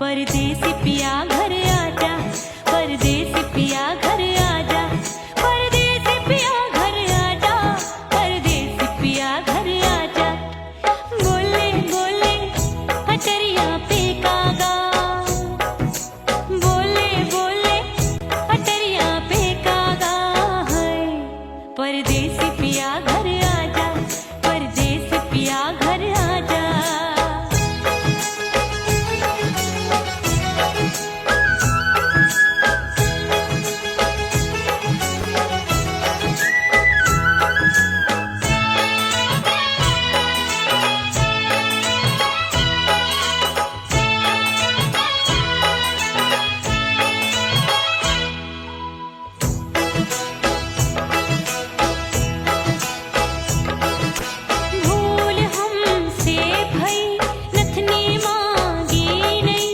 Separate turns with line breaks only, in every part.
परदेसी पिया घर आजा, परदेसी पिया घर आजा, परदेसी पिया घर आजा, परदेसी पिया घर आजा। बोले बोले अटरिया पे कागा, बोले बोले अटरिया पे कागा है। परदेसी पिया घर आजा, परदेसी पिया घर आजा। भूल हमसे भई नथनी मांगी नहीं,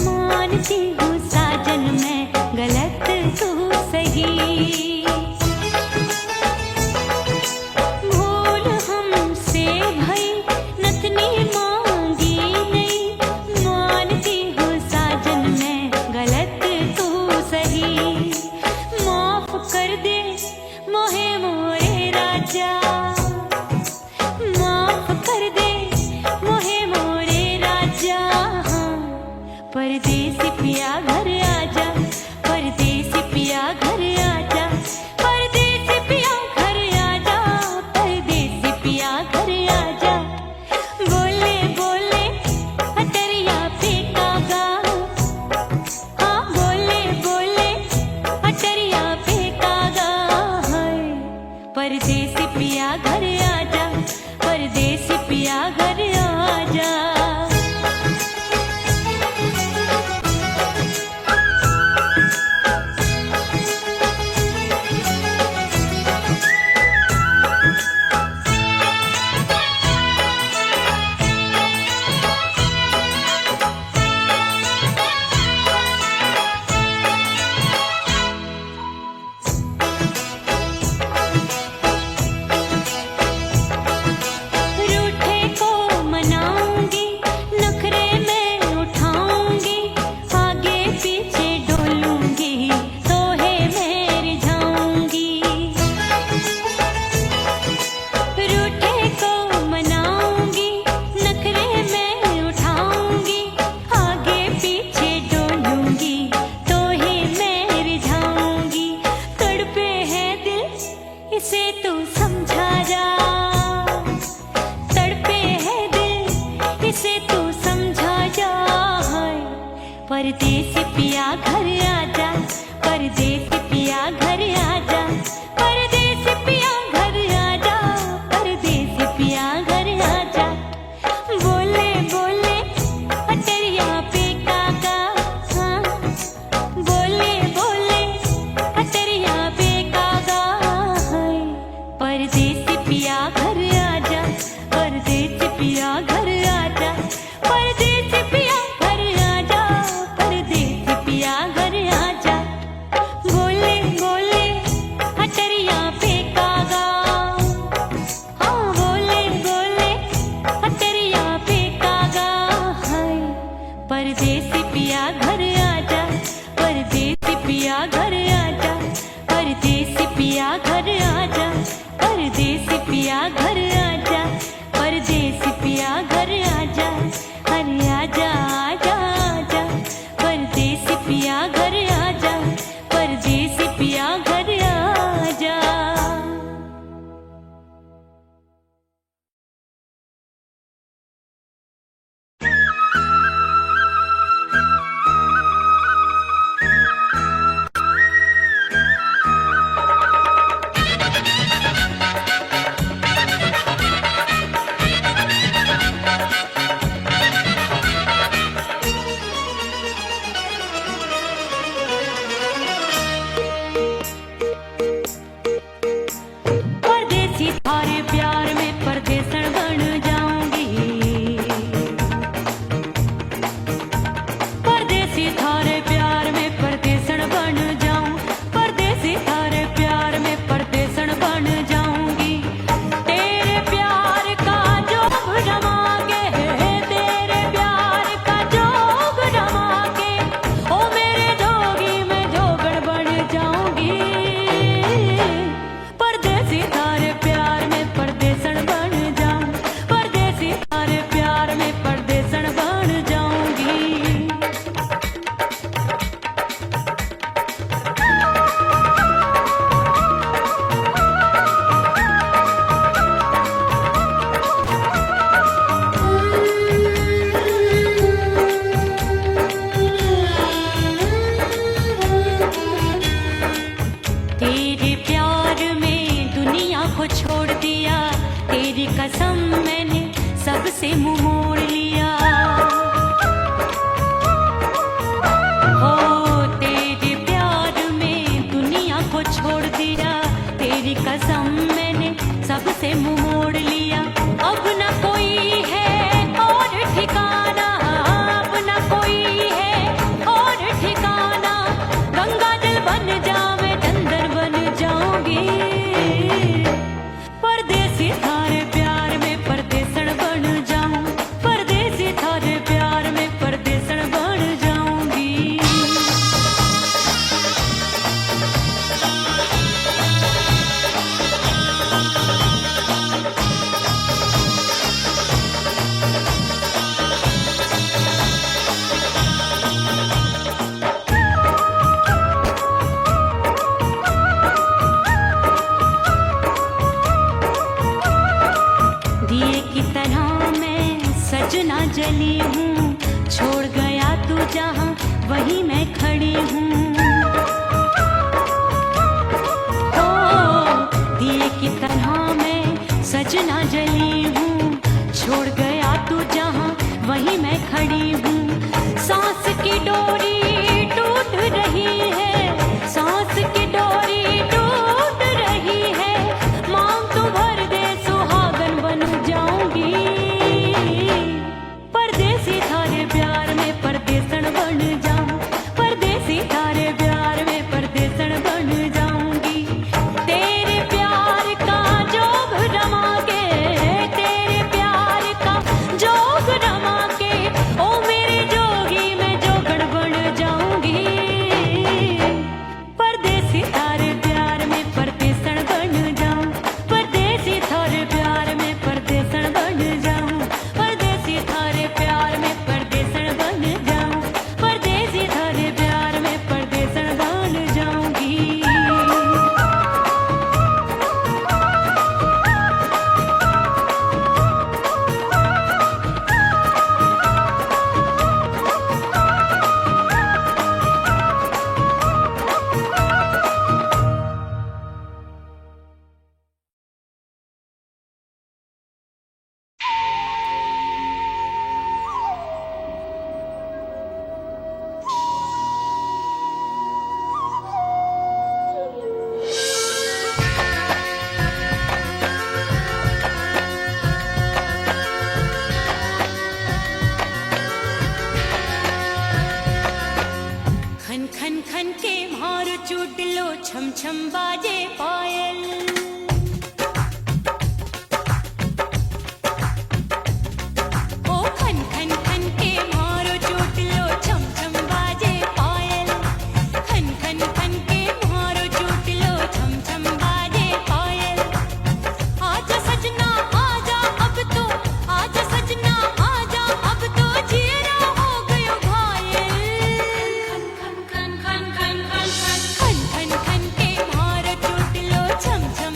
मानती हूँ साजन मैं गलत तू सही। भूल हमसे भई नथनी मांगी नहीं, मानती हूँ साजन मैं गलत तू सही। माफ कर दे मोहे मोरे राजा, माफ कर दे मोहे मोरे राजा। परदेसी पिया घर आजा, परदेसी पिया घर आजा, परदेसी पिया घर आजा, परदेसी पिया घर आजा। बोले बोले अटरिया पे कागा, हाँ बोले बोले अटरिया पे कागा है। परदेसी पिया घर आजा, परदेसी पिया घर आजा। रूठे को मनाऊंगी, नखरे में उठाऊंगी, आगे पीछे डोलूंगी, तोहे में रिझाऊंगी। रूठे को मनाऊंगी, नखरे में उठाऊंगी, आगे पीछे डोलूंगी, तोहे में रिझाऊंगी। तड़पे है दिल इसे तू समझा जा, तड़पे है दिल इसे तू समझा जा। परदेसी पिया घर आजा, परदेसी पिया घर आजा, परदेसी पिया घर आजा, परदेसी पिया घर आजा। बोले बोले अटरिया पे कागा, हाँ बोले बोले अटरिया पे कागा है। परदेसी पिया घर आजा, परदेसी पिया घर आजा, परदेसी पिया घर आजा, परदेसी पिया घर आजा। बोले बोले अटरिया पे कागा, हाँ बोले बोले अटरिया पे कागा है। परदेसी पिया घर आजा, परदेसी पिया घर आजा, परदेसी पिया घर आजा, परदेसी पिया घर आजा, परदेसी पिया घर आजा। अरे आजा आजा आजा, परदेसी पिया घर आजा, परदेसी पिया घर आजा। जहाँ वहीं मैं खड़ी हूँ। ओ दिए की तरह मैं सजना जली हूँ, छोड़ गया तू जहाँ वहीं मैं खड़ी हूँ। सांस की डोरी टूट रही है, सांस की डोरी टूट रही है, मांग तू भर दे सुहागन बन जाऊंगी। परदेसी थारे प्यार में परदेसन बन जाऊं, परदेसी थारे प्यार में परदेसन बन जाऊंगी। तेरे प्यार का जोग रमा के, तेरे प्यार का जोग रमा के, ओ मेरे जोगी मैं जोगण बन जाऊंगी। परदेसी थारे प्यार में परदेसन बन जाऊं, परदेसी थारे प्यार में परदेसन बन जाऊं, परदेसी थारे प्यार में परदेसन बन जाऊं, परदेसी थारे प्यार में परदेसन बन जाऊंगी। खन खन खन के मारो चुडलो, छम छम बाजे पायल। ओ खन खन खन के मारो चुडलो, छम छम बाजे पायल। खन खन खन के मारो चुडलो, छम छम बाजे पायल। आजा सजना आजा अब तो, आजा सजना आजा अब तो, जिया हो गयो घायल। खन खन खन खन खन खन खन खन खन के मारो चुडलो, छम छम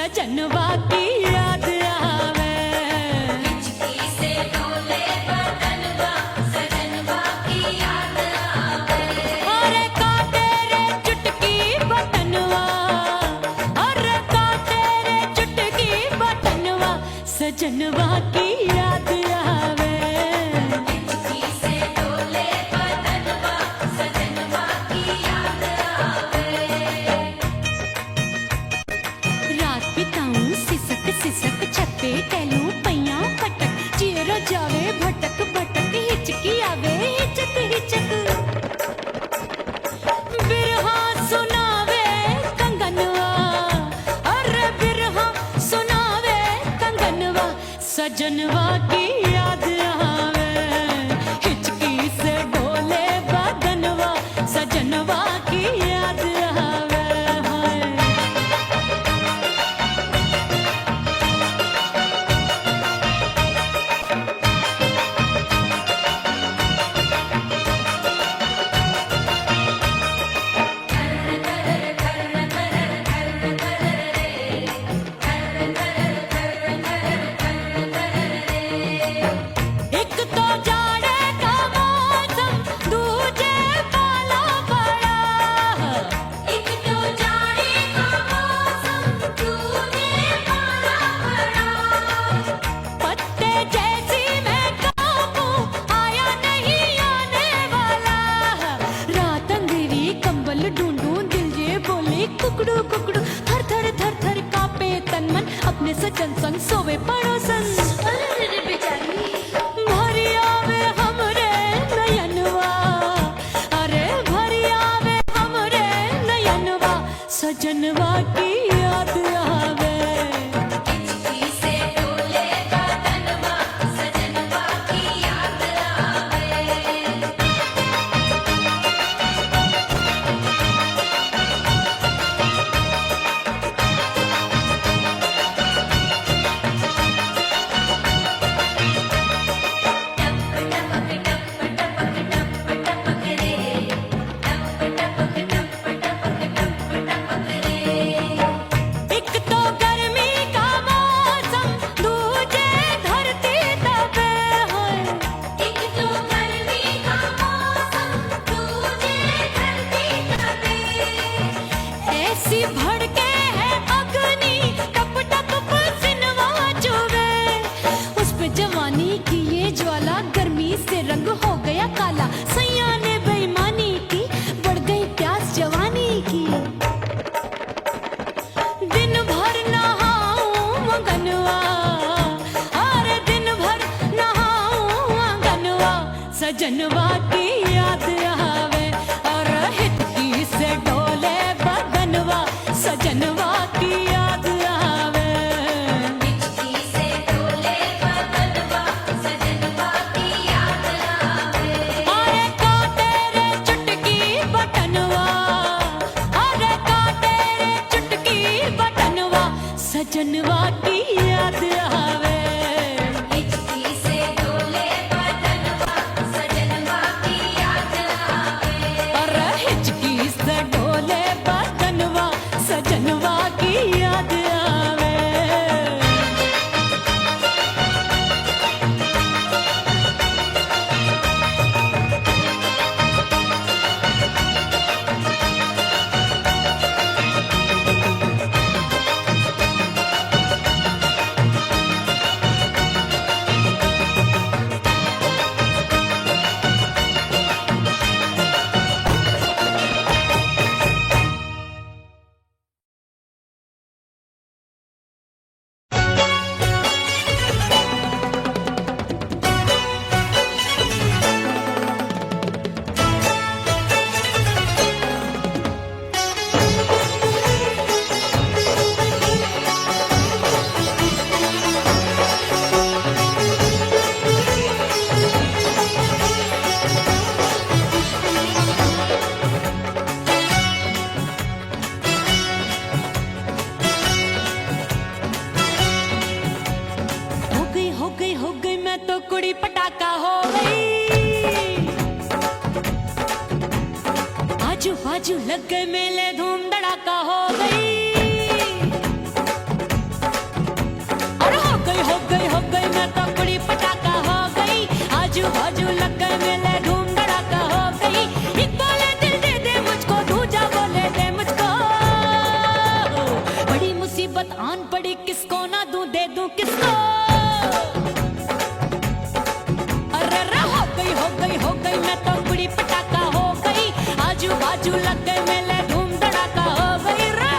सजनवा की याद आवे।
हिचकी से डोले बदनवा सजनवा की याद आवे।
अरे का तेरे चुटकी बटनवा, अरे का तेरे चुटकी बटनवा सजनवा की याद आवे।
हिचकी से डोले बदनवा सजनवा की याद आवे।
रात बिताऊं सिसक सिसक छत पे टहलूं पैया पटक चेहरा जावे भटक भटक हिचकी आवे हिचक हिचक। बिरहा सुनावे कंगनवा, अरे बिरहा सुनावे कंगनवा सजनवा की याद आवे। हिचकी से डोले बदनवा सजनवा की याद आवे। हाय एक तो जाड़े का मौसम दूजे पाला पड़ा।
एक तो जाड़े का मौसम दूजे पाला पड़ा।
पत्ते जैसी मैं काबू आया नहीं आने वाला। रात अंधेरी कंबल ढूंढूं दिल ये बोले कुकड़ू कुकड़ू थर थर थर थर कांपे तन मन अपने सजन संग सोवे पड़ोसन।
अरे बेचारी
भरी आवे हमरे नयनवा, अरे भरी आवे हमरे नयनवा सजनवा की याद आवे।
हिचकी से डोले बदनवा सजनवा की याद आवे।
एक तो गर्मी का मौसम दूजे धरती तपे है।
एक तो गर्मी का मौसम दूजे धरती तपे।
ऐसी भड़के है अग्नि टप टप पसीनवा चुभे। उस पे जवानी की ये ज्वाला गर्मी से रंग हो गया काला। सैया ने बेईमानी की बढ़ गई प्यास जवानी की। दिन भर नहाऊं आंगनवा, अरे दिन भर नहाऊं आंगनवा सजनवा की याद आवे। और हिचकी से डोले बदनवा सजनवा की याद आवे।
हिचकी से डोले बदनवा सजनवा की याद आवे।
अरे का तेरे चुटकी बटनवा, अरे का तेरे चुटकी बटनवा सजनवा की याद आवे।
हिचकी से डोले बदनवा सजनवा की याद आवे।
अरे हिचकी से डोले बदनवा सजनवा की याद आवे। कुड़ी पटाका हो गई, आजू बाजू लग गए मेले, धूम धड़ाका हो गई। आजू बाजू लग गए मेले, धूम धड़ाका हो गई। एक बोले दिल दे दे मुझको, दूजा बोले दे मुझको। बड़ी मुसीबत आन पड़ी, किसको ना दूं दे दूं किसको। अरे रे हो गई मैं तो बड़ी पटाखा हो गई। आजू बाजू लग गए मेले, धूम धड़ाका हो गई रे।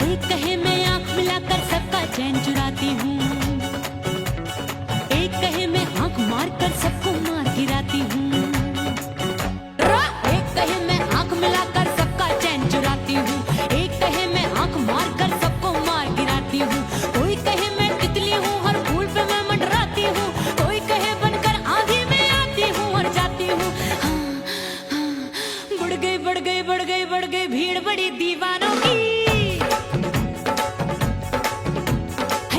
एक कहे मैं आंख मिलाकर सबका चैन चुराती हूँ, एक कहे मैं आंख मारकर सबको मार गिराती हूँ। एक कहे मैं आंख मिलाकर सबका चैन चुराती हूँ, एक कहे मैं आंख मारकर सबको मार गिराती हूँ। कोई कहे मैं तितली हूँ, हर फूल पे मैं मंडराती हूँ। कोई कहे बनकर आंधी में आती हूँ और जाती हूँ। बढ़ गई भीड़ बड़ी दीवानों की।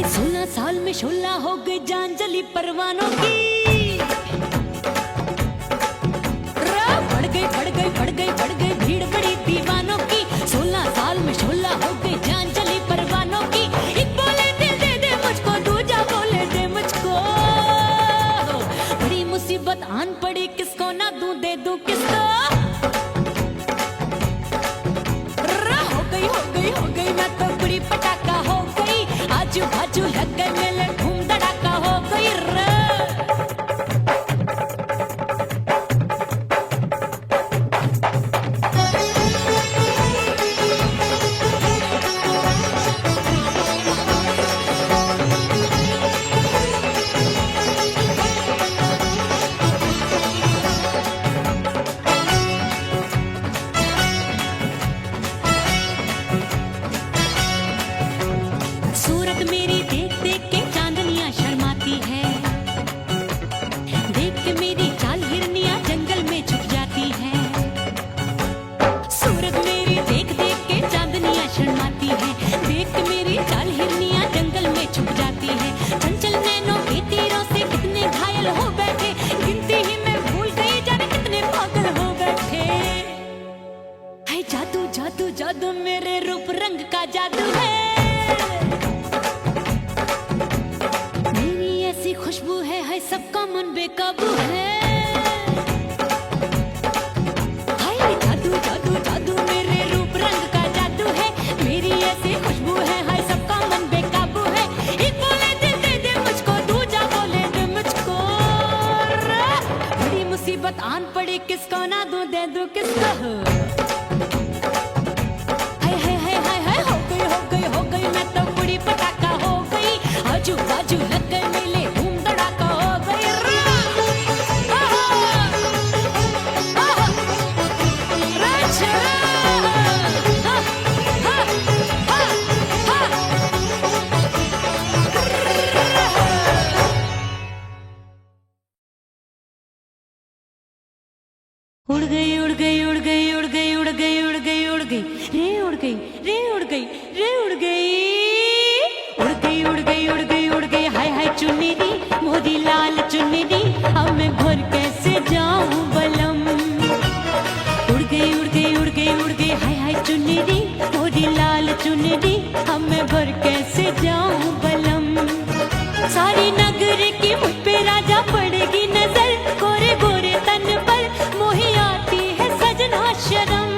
16 साल में शोला हो गई जान जली परवानों की। बढ़ गई भीड़ बड़ी दीवानों की। 16 साल में शोला हो गई जान जली परवानों की। एक बोले दिल दे दे मुझको, दूजा बोले दे मुझको। बड़ी मुसीबत आन पड़ी, किसको ना दूं दे दूं किसको। हो गई मैं तो बड़ी पटाखा हो गई। आजू बाजू लग गए मेले, धूम धड़ाका हो गई रे। सूरत मेरी देख देख के चांदनियां शर्माती है, देख के मेरी चाल हिरनियां जंगल में छुप जाती है। सूरत मेरी देख देख के चांदनियां शर्माती है, देख के मेरी चाल हिरनियां जंगल में छुप जाती है। चंचल नैनों के तीरों से कितने घायल हो बैठे, गिनती ही मैं भूल गई जाने कितने पागल हो बैठे। है जादू जादू जादू मेरे रूप रंग का जादू है। ऐसी खुशबू है सबका मन बेकाबू है। हाय जादू जादू जादू मेरे रूप रंग का जादू है। मेरी ऐसी खुशबू है, हाय सबका मन बेकाबू है। एक बोले दिल दे दे मुझको, दूजा बोले दे मुझको। बड़ी मुसीबत आन पड़ी, किसको ना दूं दे दूं किसको। हाय हो गई मैं तो बड़ी पटाखा हो गई। आजू बाजू लग गए मेले, धूम धड़ाका हो गई रे। उड़ गई उड़ गई उड़ गई उड़ गई उड़ गई उड़ गई उड़ गई रे, उड़ गई रे, उड़ गई रे, उड़ गई उड़ गई उड़ गई उड़ गई उड़ गई। हाय हाय चुन्नी दी मोदी लाल चुन्नी दी, अब मैं घर कैसे जाऊं बलम। उड़ गई उड़ गई उड़ गई उड़ गई, हाय हाय चुन्नी दी मोदी लाल चुन्नी दी, अब मैं घर कैसे जाऊं बलम। सारी नगर की मुझ पे राजा पड़ेगी नजर, गोरे गोरे तन पर मोही आती है सजना शर्म।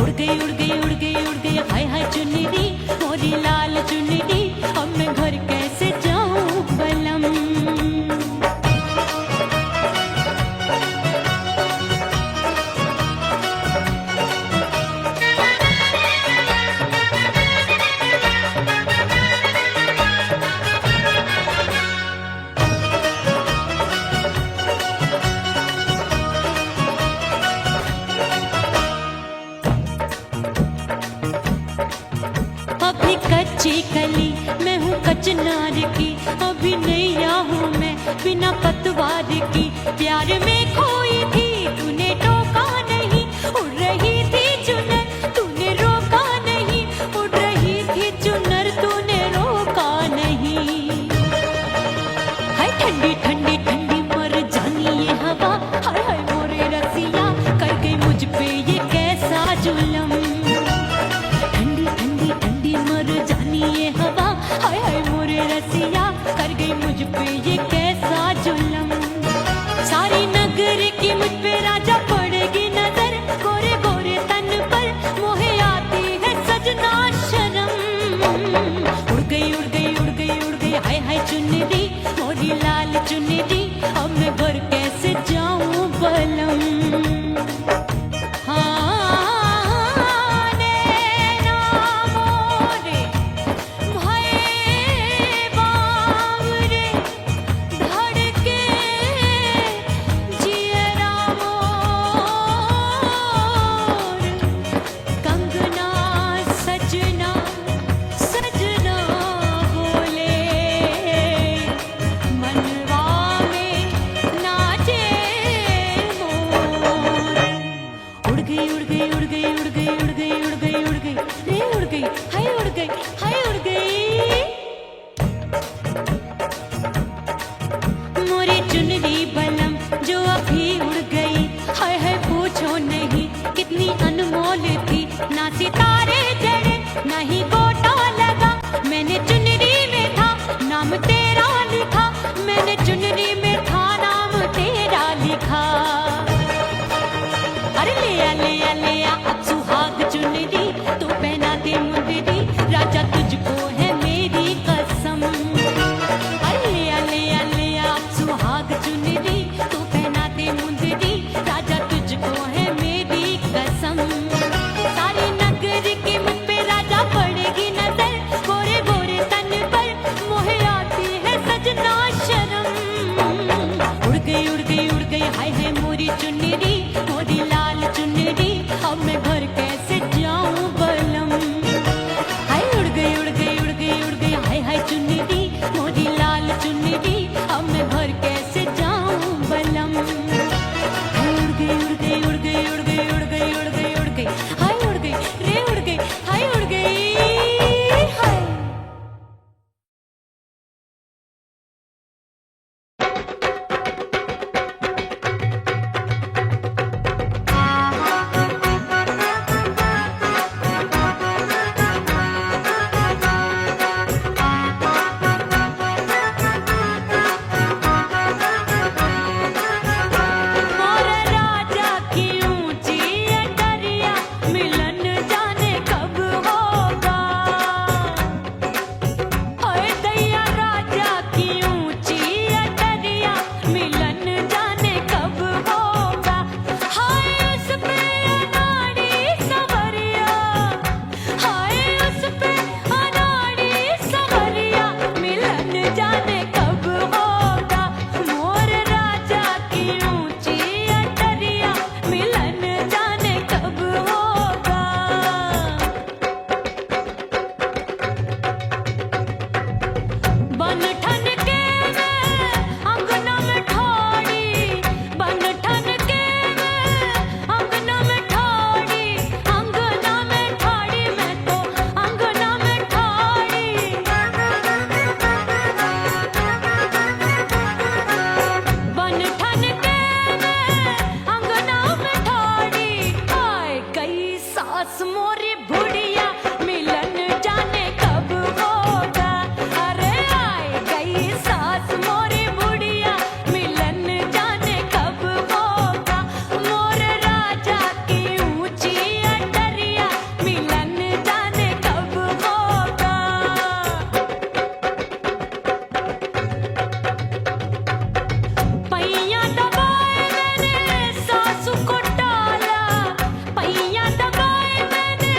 उड़ गई उड़ गई उड़ गई उड़ गई, हाय हाय चुन्नी दी मोदी लाल चुन्नी दी, अब मैं घर कैसे जाऊं बलम। कच्ची कली मैं हूँ कचनार की, अभी नैया हूँ मैं बिना पतवार की। प्यार में खोई थी तूने टोका सितारे जड़े नहीं गोटा लगा, मैंने चुनरी में था नाम तेरा लिखा, मैंने चुनरी में था नाम तेरा लिखा। अरे ले आ अब सुहाग चुनरी, तू पहना दे मुंदरी, राजा तुझको है मेरी कसम। अरे ले आ अब सुहाग चुनरी, तू पहना दे मुंदरी, राजा तुझको है मेरी कसम। सारी नगर की मुझ पे राजा पड़ेगी नजर, गोरे गोरे तन पर मोहे आती है सजना शर्म। उड़ गई हाय है मोरी चुनरी, मोरी लाल चुनरी, अब मैं घर कैसे जाऊं बलम। हाय उड़ गई हाय हाय चुनरी, मोरी लाल चुनरी, अब मैं घर कैसे जाऊं बलम। हाय उड़ गई हाय उड़ गई रे उड़ गई हाय उड़ गई हाय। मोर राजा की ऊंची अटरिया, मिलन जाने कब होगा। ओए दैया राजा की ऊंची अटरिया, मिलन जाने कब होगा। हाय उस पे अनाड़ी सवरिया, हाय उस पे अनाड़ी सवरिया, मिलन जाने कब होगा। मोर राजा की ऊंची अटरिया, मिलन जाने कब होगा। बन ठन के मैं अंगना में ठाड़ी, बन ठन के मैं अंगना में ठाड़ी, अंगना में ठाड़ी, मैं तो अंगना में ठाड़ी। बन ठन के मैं अंगना में ठाड़ी, आए गई सास मोरी बुढ़िया, मिलन जाने कब होगा। अरे आए गई सास मोरी बुढ़िया, मिलन जाने कब होगा। मोर राजा की ऊंची अटरिया, मिलन जाने कब होगा। पैया दबाए मैंने सासू को टाला, पैया दबाए मैंने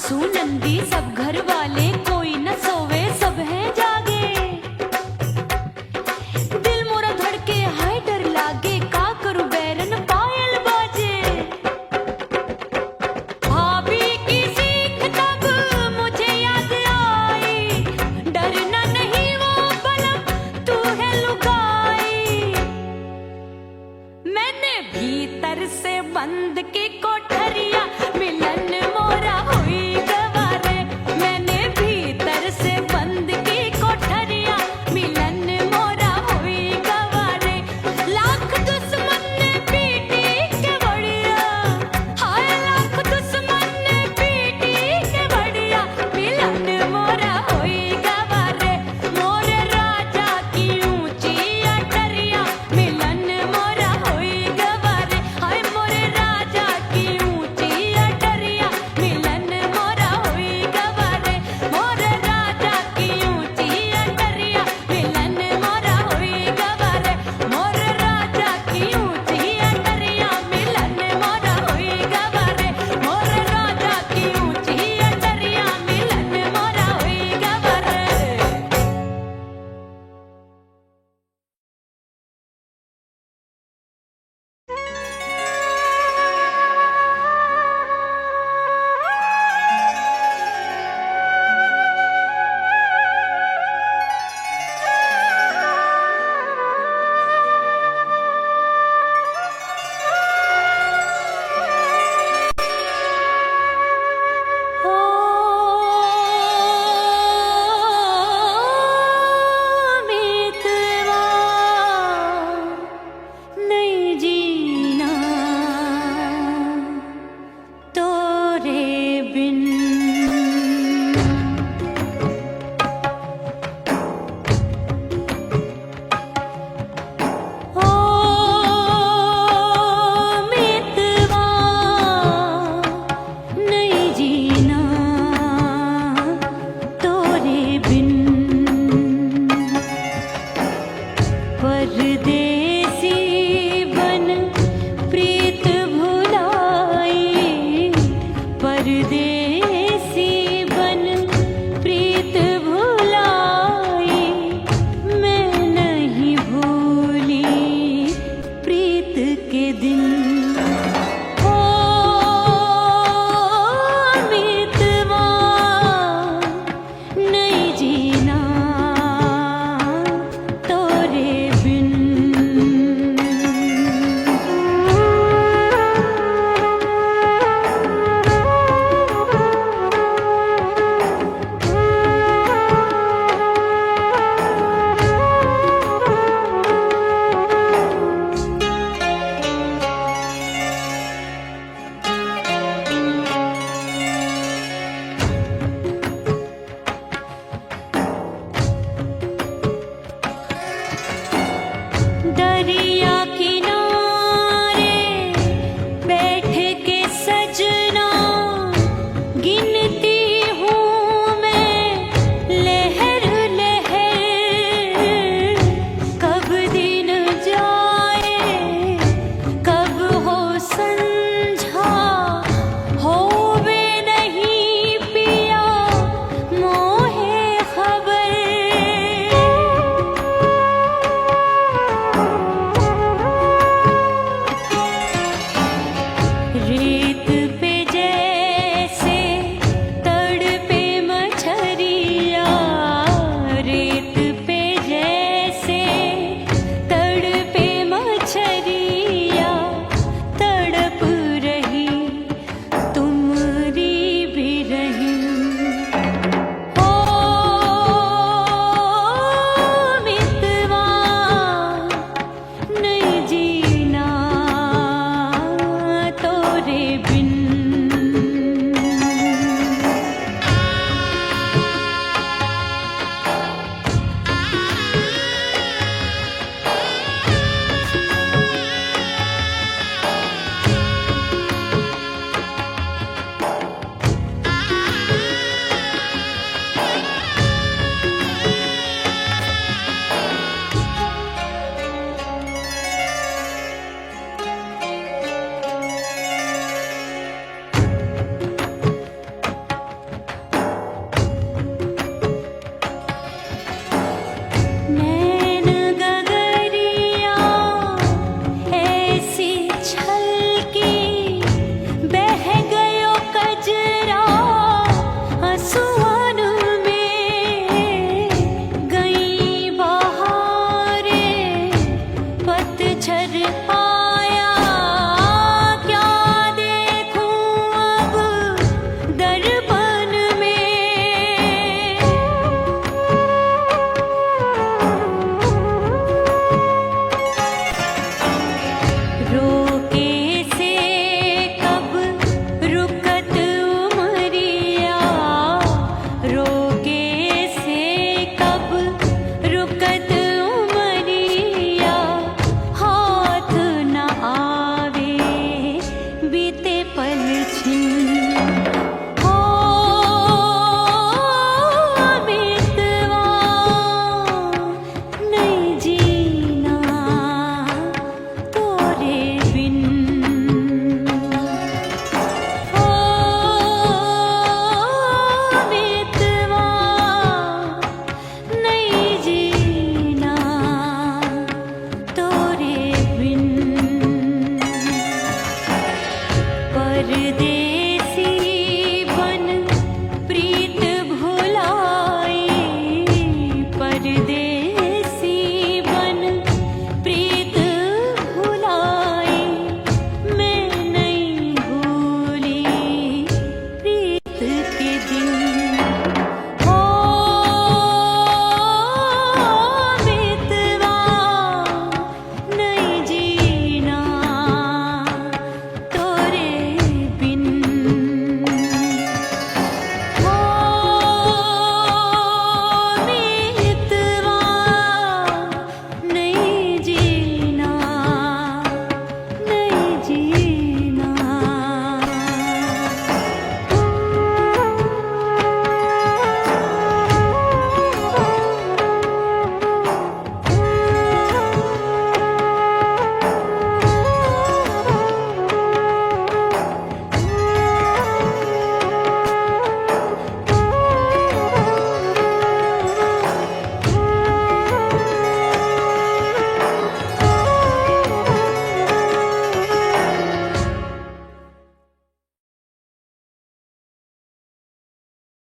सासू नंदी सब घर वाले कोई न सोवे सब है जागे। दिल मोरा धड़के हाय डर लागे का करूं बैरन पायल बाजे। भाभी की सीख तब मुझे याद आई, डरना नहीं वो बलम तू है लुगाई। मैंने भीतर से बंद की कोठरिया मिलन मोरा हुई गवारे। मैंने भीतर से बंद की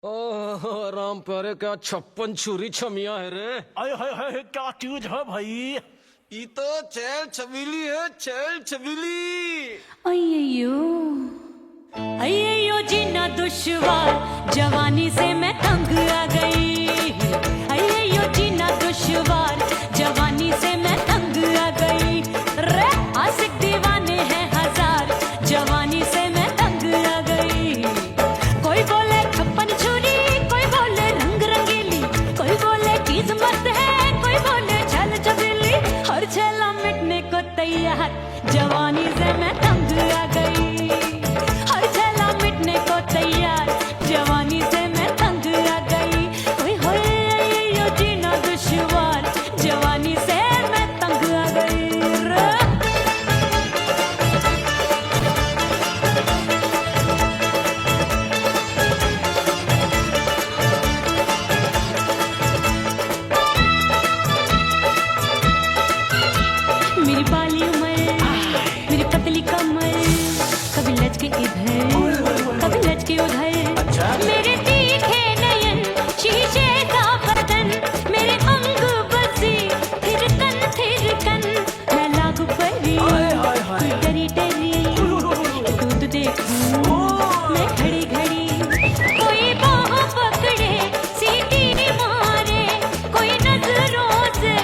ओह राम प्यारे, क्या 56 छुरी छमिया है रे।
आय हाय हाय, क्या चीज है भाई?
ये तो चैल छबीली है, चैल छबीली।
अय्यो अय्यो जीना दुश्वार, जवानी से मैं तंग आ गई। अय्यो जीना दुश्वार, जवानी से मैं तंग आ गई। रे आशिक दीवाने हैं हजार, जवानी से मैं तंग आ गई। कोई बोले 56 छुरी, कोई बोले रंग रंगीली, कोई बोले चीज मस्त है, कोई बोले छल छबीली। हर छेला मिटने को तैयार, जवानी से मैं तंग आ गई। हर छेला मिटने को तैयार, जवानी से मैं तंग आ गई। ओए होए यो जीना दुश्वार, जवानी से मैं तंग आ गई रे। मेरी बाली उमर, मेरी पतली कमर, कभी लचके इधर, कभी लचके उधर। मेरे तीखे नयन, शीशे का बदन, मेरे अंग बसी थिरकन थिरकन। मैं लागू परी, तू डरी डरी, दूध देखूं मैं घड़ी घड़ी। कोई बाह पकड़े, सीटी मारे, कोई नजरों से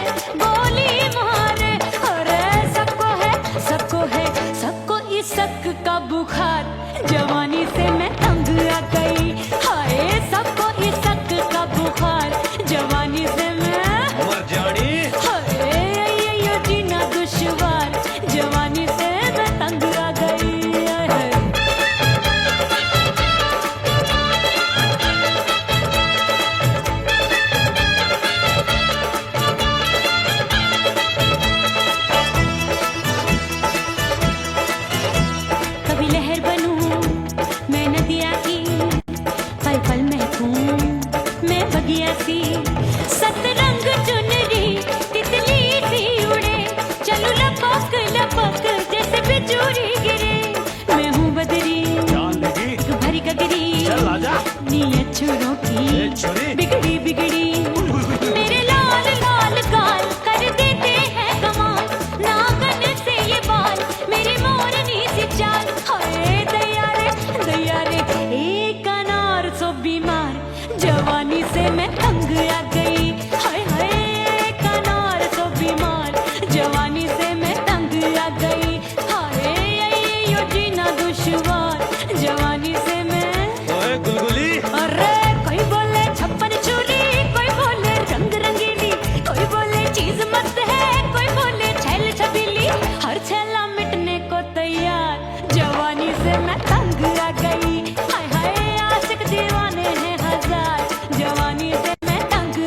गोली मारे। अरे सबको है सबको इस शक का बुखार, जवानी से मैं तंग आ गई। हाय सबको इस शक का बुखार, जवानी से मैं
मर जानी।
हाय ये जीना दुश्वार, जवानी से मैं तंग आ गई। हाय। कभी लहर बनूं मैं नदिया की, पल पल महकूं मैं बगिया सी। सतरंग चुनरी तितली सी उड़े, चलूं लपक लपक जैसे बिजुरी गिरे। मैं हूँ बदरी,
जान लगी।
तू भरी गगरी,
चल आजा।
नीयत छुरों की
ए छुरी।
बिगड़ी बिगड़ी। मेरे लाल लाल गाल कर देते हैं कमाल, नागन से ये बाल मेरी मोरनी सी चाल। हाय दैया रे एक अनार सो बीमार, जवानी से मैं तंग आ गई। हाय हाय एक अनार सो बीमार, जवानी से मैं तंग आ गई। हाय यो जीना दुश्वार, जवानी से मैं।
ओए गुलगुली।
अरे कोई बोले 56 छुरी, कोई बोले रंग रंगीली, कोई बोले चीज मस्त है, कोई बोले छैल छबीली। हर छेला मिटने को तैयार, जवानी से मैं तंग आ गई। हाय हाय आशिक दीवाने हैं हजार, जवानी से मैं तंग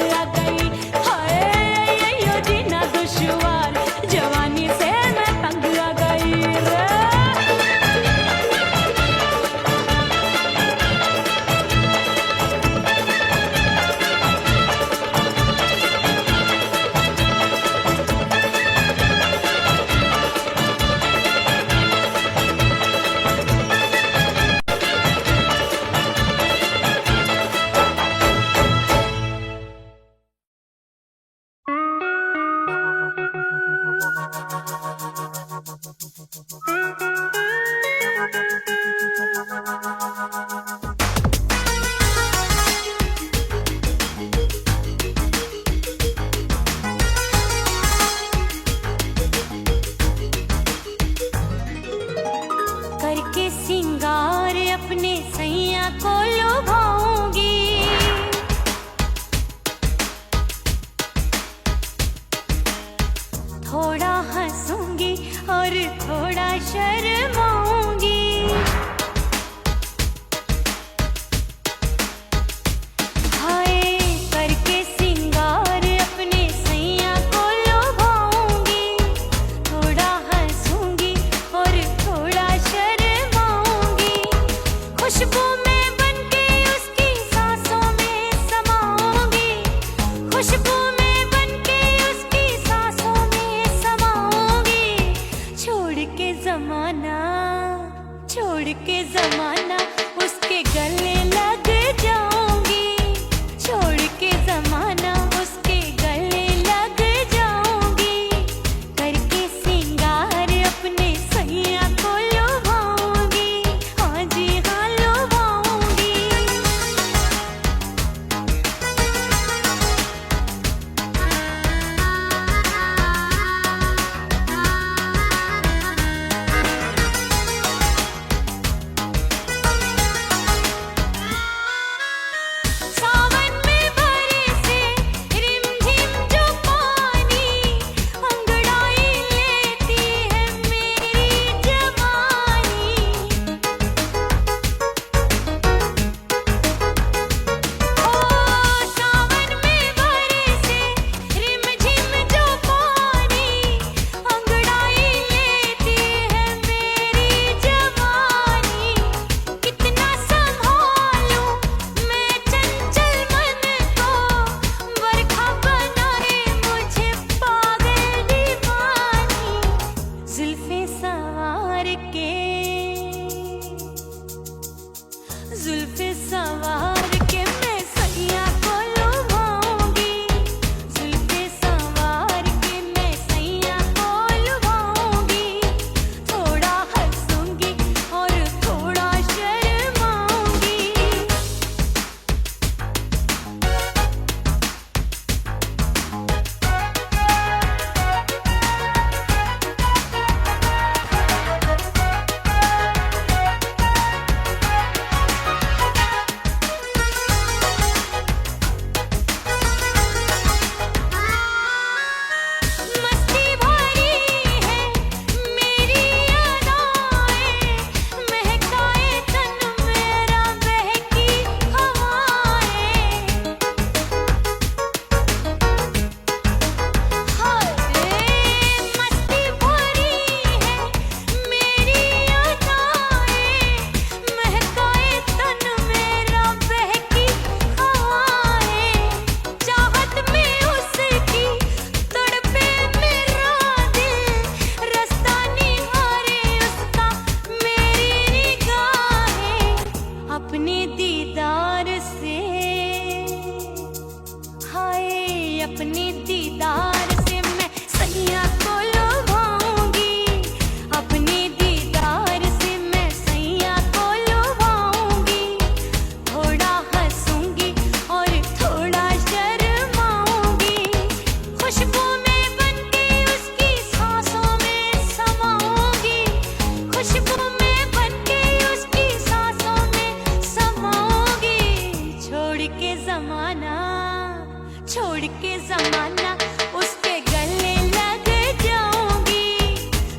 छोड़ के जमाना उसके गले लग जाऊंगी,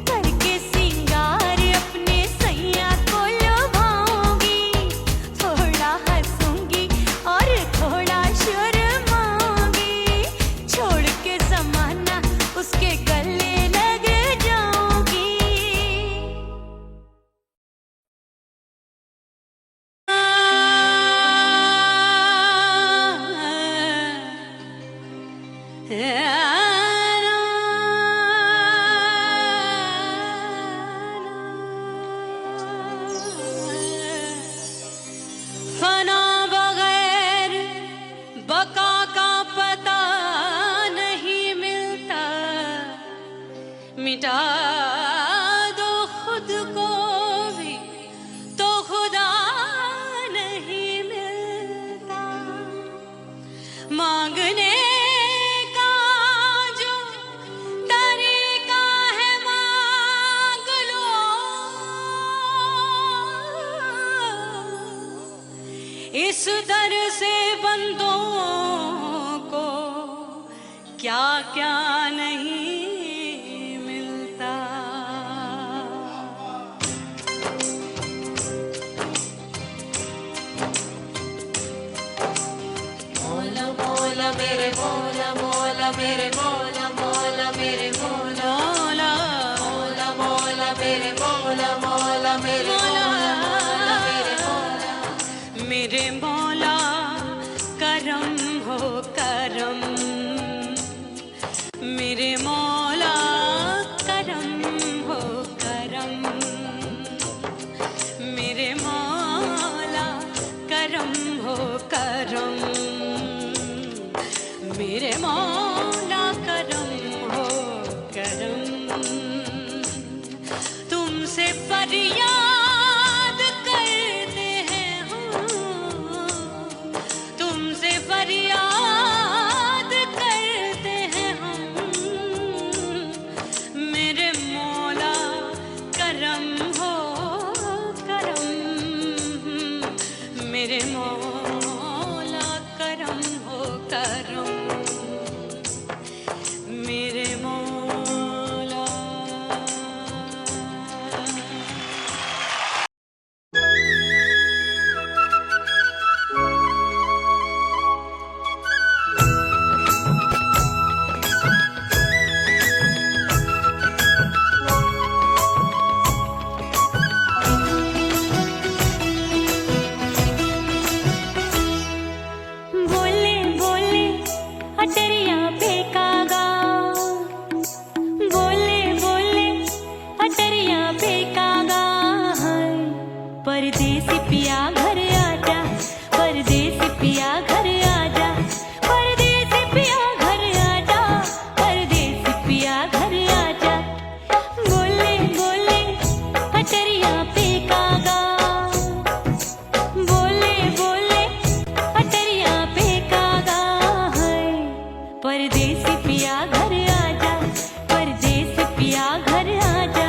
करके सिंगार अपने सैया को लुभाऊंगी, थोड़ा हंसूंगी और थोड़ा शर्माऊंगी, छोड़ के जमाना उसके गले लग जाऊंगी। फना बगैर बका का पता नहीं मिलता, मिटा दो खुद को भी तो खुदा नहीं मिलता, मांगने का जो तरीका है मांग लो, इस दर से बंदों को क्या क्या नहीं मिलता।
मौला मौला मेरे मौला मौला मेरे मौला मौला मेरे मौला
मौला
मौला मौला मेरे मौला मौला मेरे मौला मौला मेरे मौला
मेरे मौला करम हो करम, मेरे मौला करम हो करम, मेरे मौला करम हो करम, मेरे मौला करम हो करम, तुमसे फरियाद करते हैं हम, तुमसे फरियाद करते हैं हम, मेरे मौला करम हो करम, मेरे मौला करम हो करम, मेरे मौला। बोले बोले अटरिया फेंकागा, बोले बोले अटरिया फेंकागा, परदेसी पिया घर आजा, परदेसी पिया घर आजा, परदेसी पिया घर आजा, परदेसी पिया घर आजा, बोले बोले अटरिया फेंकागा, बोले बोले अटरिया फेंकागा, परदेसी पिया घर आजा, परदेसी पिया घर आजा।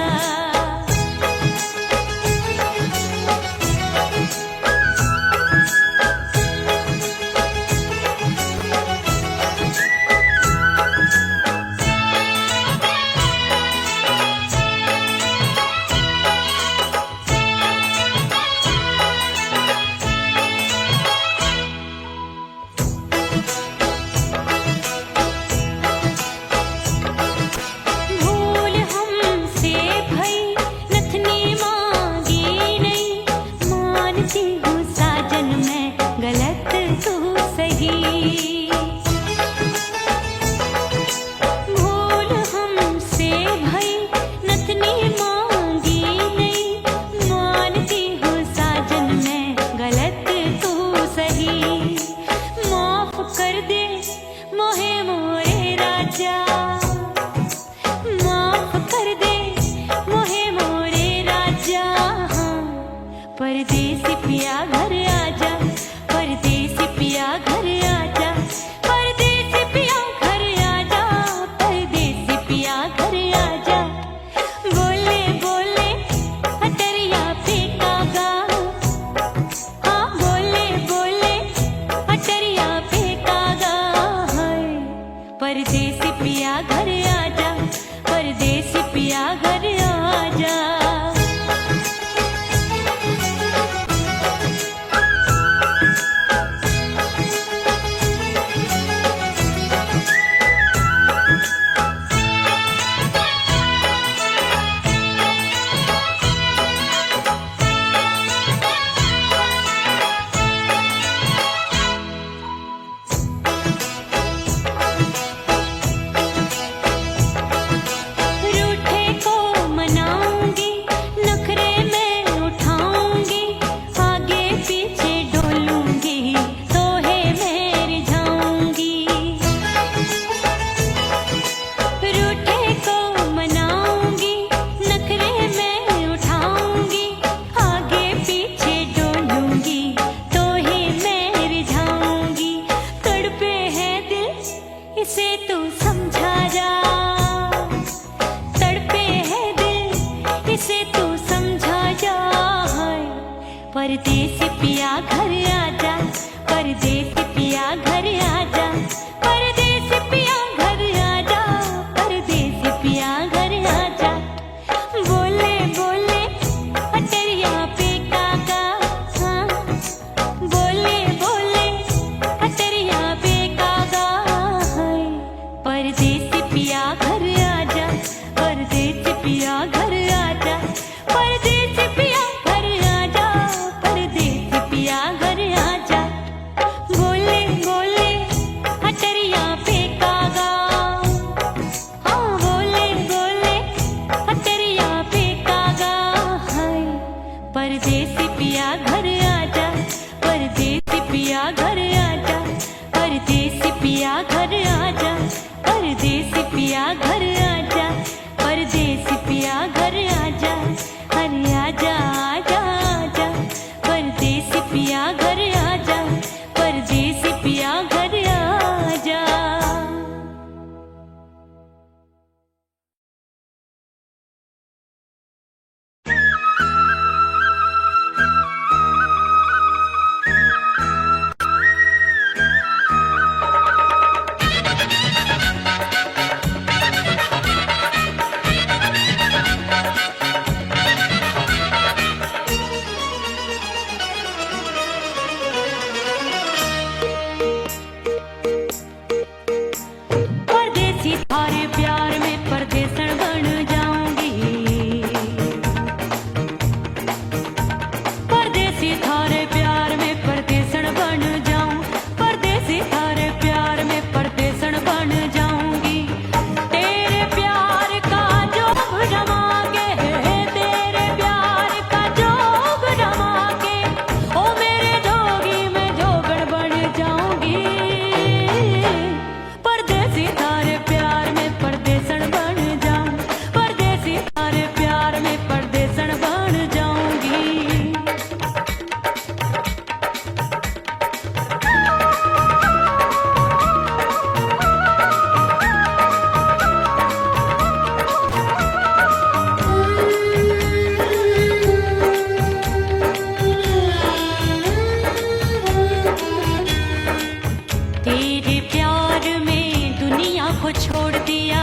तेरे प्यार में दुनिया को छोड़ दिया,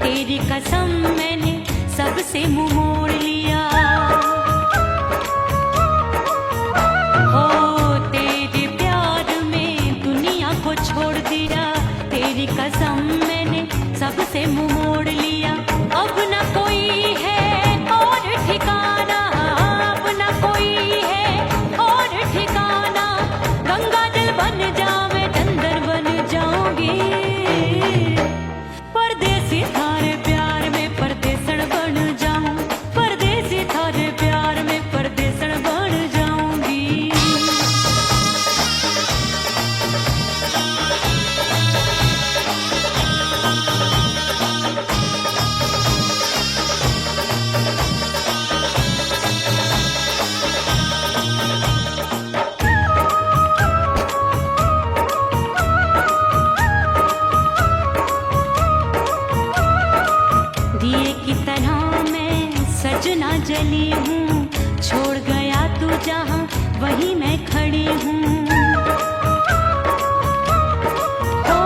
तेरी कसम मैंने सबसे मुंह मोड़ लिया। हो तेरे प्यार में दुनिया को छोड़ दिया, तेरी कसम मैंने सबसे मुंह मोड़ लिया। अब न कोई है और ठिकाना, अब न कोई है और ठिकाना। गंगा जल बन जावे डंगर बन जाऊंगी, परदेसी थारे प्यार में परदेसण बन जाऊं, परदेसी थारे प्यार में परदेसण बन जाऊंगी। दिए की तरह मैं सजना जली हूँ, छोड़ गया तू जहाँ वहीं मैं खड़ी हूँ। ओ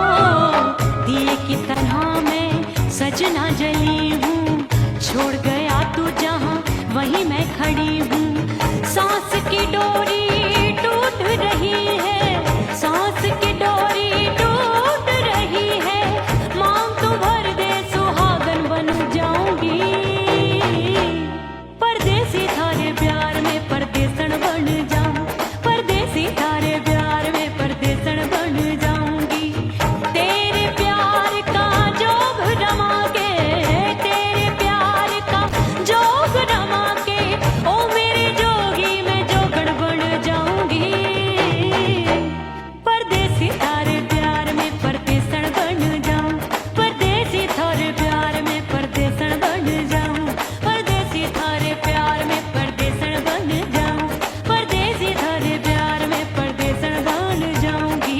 दिए की तरह मैं सजना जली हूँ, छोड़ गया तू जहाँ वहीं मैं खड़ी हूँ। सांस की डोरी टूट रही है, सांस की डोरी टूट रही है। मांग तू भर दे सुहागन बन जाऊंगी, परदेसी थारे प्यार में परदेसण बन जाऊं, परदेसी थारे प्यार में परदेसण बन जाऊंगी। तेरे प्यार का जोग रमा के, तेरे प्यार का जोग रमा के, ओ मेरे जोगी मैं जोगण बन जाऊंगी, परदेसी थारे प्यार में परदेसण बन जाऊं, परदेसी थारे प्यार में परदेसण बन जाऊं, परदेसी थारे प्यार में परदेसण बन जाऊं, परदेसी थारे प्यार में परदेसण बन जाऊंगी।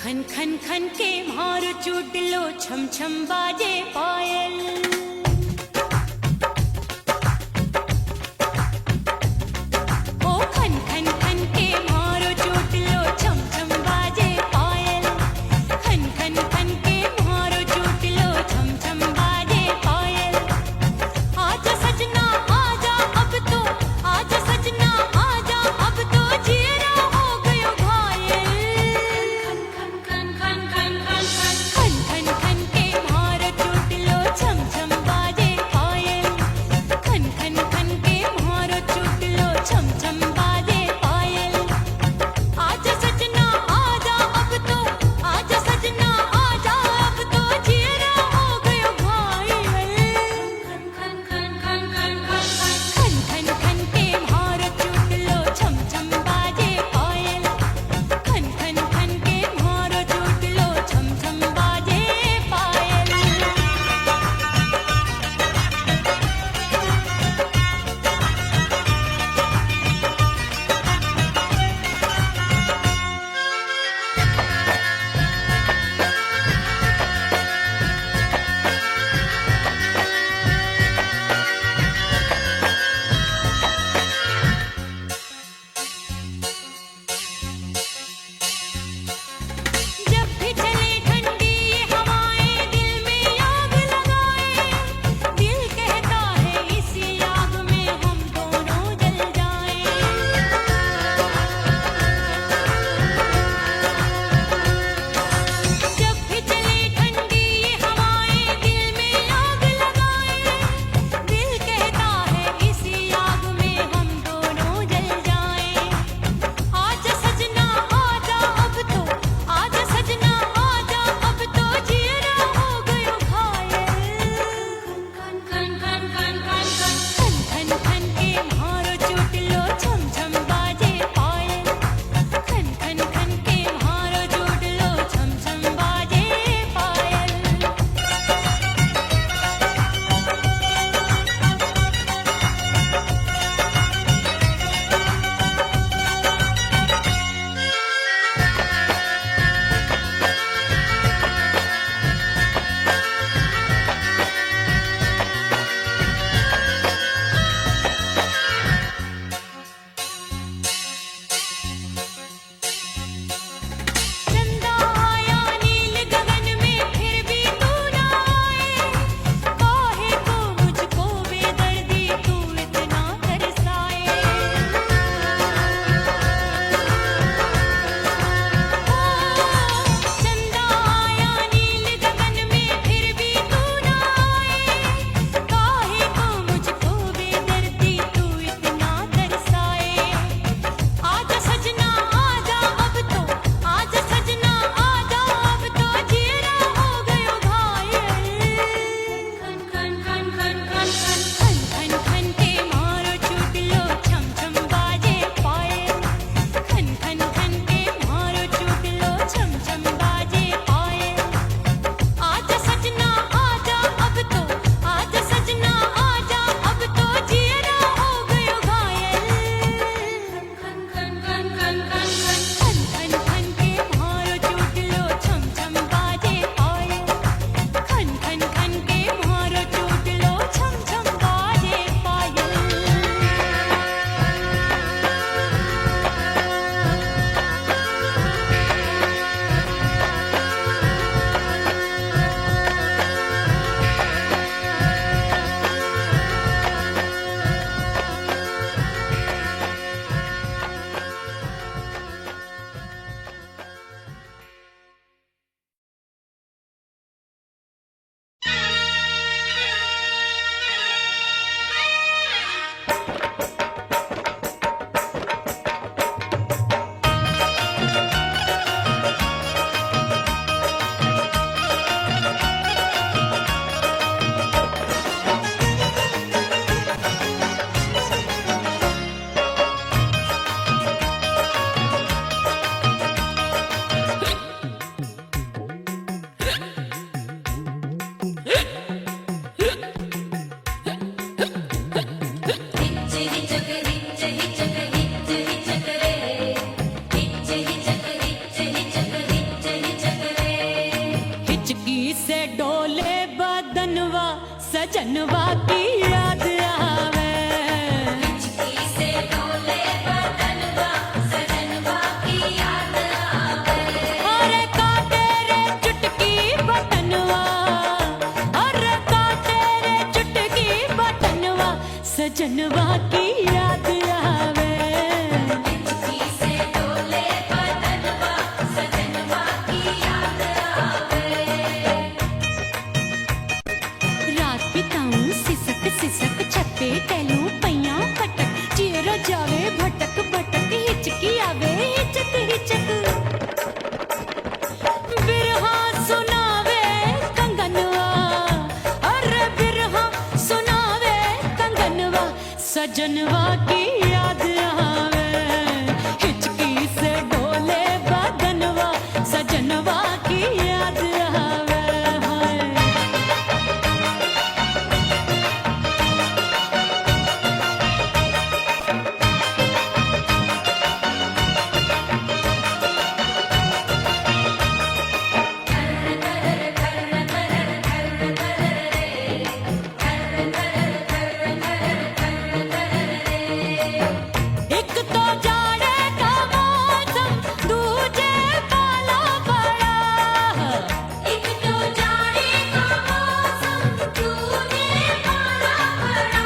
खन खन खन के मारो चुटलो, छम छम बाजे पायल। ओ खन खन खन के मारो चुटलो, छम छम बाजे पायल। खन खन खन के मारो चुटलो, छम छम बाजे पायल। आजा सजना आजा अब तो, आजा सजना आजा अब तो, जिया हो गयो घायल। खन खन खन खन खन खन खन खन खन के मारो चुटलो, छम छम डोले बदनवा सजनवा की याद आवे।
हिचकी से डोले बदनवा सजनवा की याद आवे।
अरे काटे रे चुटकी बटनवा, अरे काटे रे चुटकी बटनवा सजनवा की याद आवे।
हिचकी से डोले बदनवा सजनवा की याद आवे।
रात बिताऊं सिसक सिसक छत पे टहलूं पैया पटक चेहरा जावे भटक भटक हिचकी आवे हिचक हिचक। बिरहा सुनावे कंगनवा, अरे बिरहा सुनावे कंगनवा सजनवा की याद आवे। हिचकी से डोले बदनवा सजनवा की याद आवे। हाय एक तो जाड़े का मौसम दूजे पाला पड़ा।
एक तो जाड़े का मौसम दूजे पाला पड़ा।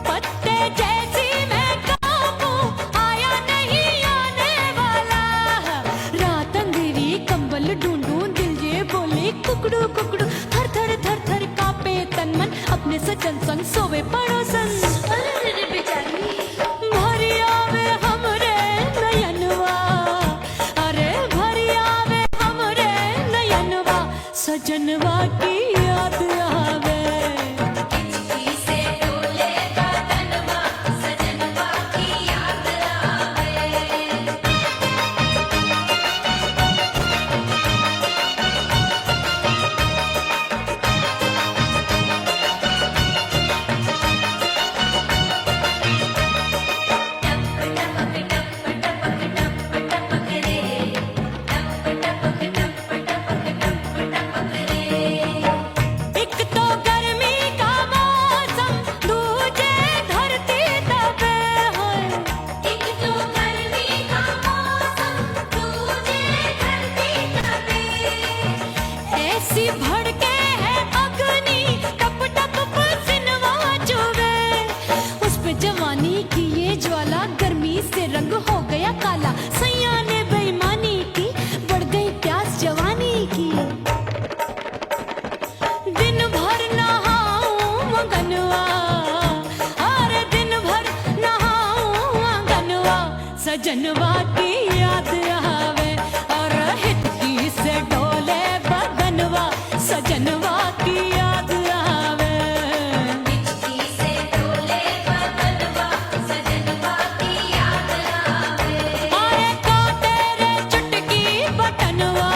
पत्ते जैसी मैं कांपूं आया नहीं आने वाला। रात अंधेरी कंबल ढूंढूं दिल ये बोले कुकड़ू कुकड़ू। थर थर थर थर कांपे तन मन अपने सजन संग सोवे पड़ोसन।
अरे रे बेचारी
भरी आवे हमरे नयनवा, अरे भरी आवे हमरे नयनवा सजनवा की याद आवे।
हिचकी से डोले बदनवा सजनवा की याद आवे।
एक तो गर्मी का मौसम दूजे धरती तपे है।
एक तो गर्मी का मौसम दूजे धरती तपे।
ऐसी भड़के है अग्नि टप टप पसीनवा चुभे। उस पे जवानी की ये ज्वाला गर्मी से रंग हो गया काला। सैया ने बेईमानी की बढ़ गई प्यास जवानी की। दिन भर नहाऊं आंगनवा, अरे दिन भर नहाऊं आंगनवा सजनवा की याद आवे। और हिचकी से डोले बदनवा सजनवा की याद आवे।
हिचकी से डोले बदनवा सजनवा की याद आवे।
अरे काटे रे चुटकी बटनवा,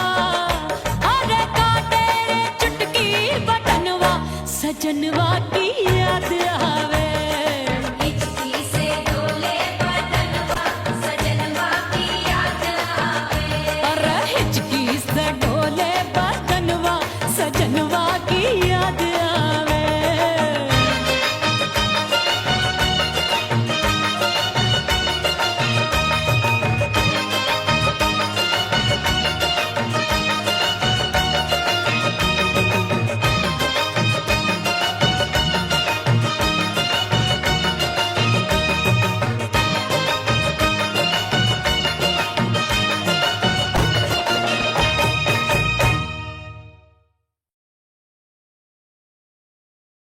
अरे काटे रे चुटकी बटनवा सजनवा की याद आवे।
हिचकी से डोले बदनवा सजनवा की याद आवे।
अरे हिचकी से डोले बदनवा सजनवा